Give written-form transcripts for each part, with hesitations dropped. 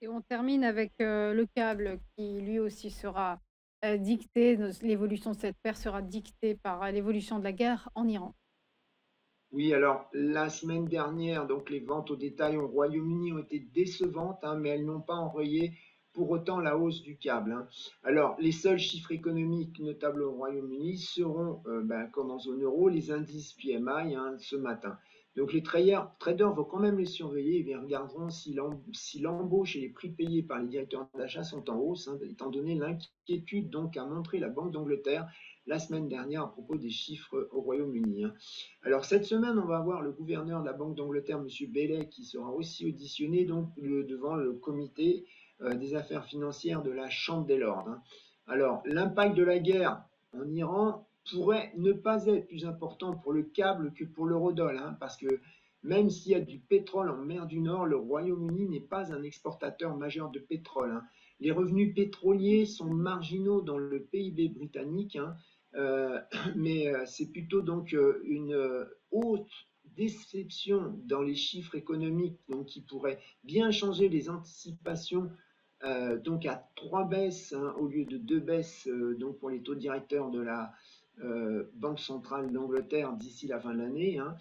Et on termine avec, le câble qui lui aussi sera, dicté, l'évolution de cette paire sera dictée par, l'évolution de la guerre en Iran. Oui, alors la semaine dernière, donc les ventes au détail au Royaume-Uni ont été décevantes, hein, mais elles n'ont pas enrayé pour autant la hausse du câble, hein. Alors, les seuls chiffres économiques notables au Royaume-Uni seront, comme en zone euro, les indices PMI, hein, ce matin. Donc les traders vont quand même les surveiller et bien regarderont si l'embauche et les prix payés par les directeurs d'achat sont en hausse, hein, étant donné l'inquiétude donc a montré la Banque d'Angleterre la semaine dernière à propos des chiffres au Royaume-Uni, hein. Alors cette semaine, on va avoir le gouverneur de la Banque d'Angleterre, M. Bailey, qui sera aussi auditionné donc, devant le comité des affaires financières de la Chambre des Lords, hein. Alors l'impact de la guerre en Iran pourrait ne pas être plus important pour le câble que pour l'eurodoll, hein, parce que même s'il y a du pétrole en mer du Nord, le Royaume-Uni n'est pas un exportateur majeur de pétrole, hein. Les revenus pétroliers sont marginaux dans le PIB britannique, hein, euh, mais c'est plutôt donc une haute déception dans les chiffres économiques donc, qui pourrait bien changer les anticipations donc à trois baisses, hein, au lieu de deux baisses donc pour les taux directeurs de la Banque centrale d'Angleterre d'ici la fin de l'année, hein.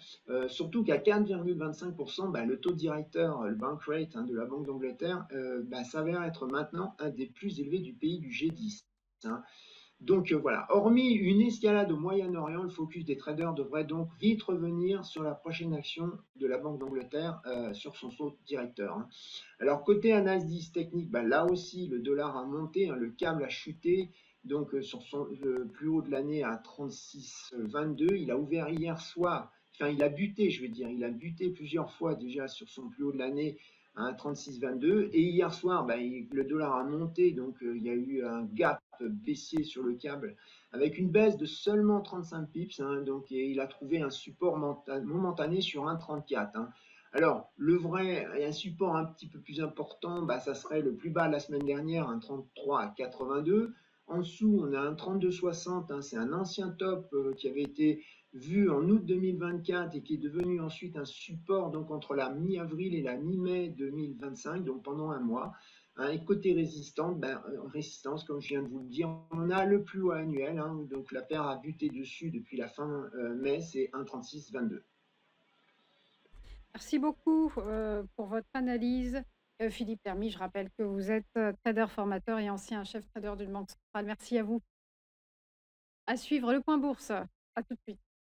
Surtout qu'à 4,25%, le taux directeur, le bank rate, hein, de la Banque d'Angleterre, s'avère être maintenant un des plus élevés du pays du G10, hein. Donc voilà, hormis une escalade au Moyen-Orient, le focus des traders devrait donc vite revenir sur la prochaine action de la Banque d'Angleterre sur son saut directeur, hein. Alors côté analyse technique, là aussi le dollar a monté, hein, le câble a chuté, donc sur son plus haut de l'année à 36,22. Il a ouvert hier soir, enfin il a buté, je veux dire, il a buté plusieurs fois déjà sur son plus haut de l'année à 36,22. Et hier soir, le dollar a monté, donc il y a eu un gap baissier sur le câble avec une baisse de seulement 35 pips, hein, donc et il a trouvé un support momentané sur 1,34, hein. Alors, le vrai et un support un petit peu plus important, ça serait le plus bas de la semaine dernière, un 33 à 82. En dessous, on a un 32,60, hein, c'est un ancien top qui avait été vu en août 2024 et qui est devenu ensuite un support donc entre la mi-avril et la mi-mai 2025, donc pendant un mois, hein. Et côté résistance, comme je viens de vous le dire, on a le plus haut annuel, hein, donc la paire a buté dessus depuis la fin mai, c'est 1,3622. Merci beaucoup, pour votre analyse. Philippe Hermy, je rappelle que vous êtes, trader formateur et ancien chef trader d'une banque centrale. Merci à vous. À suivre le point bourse. À tout de suite.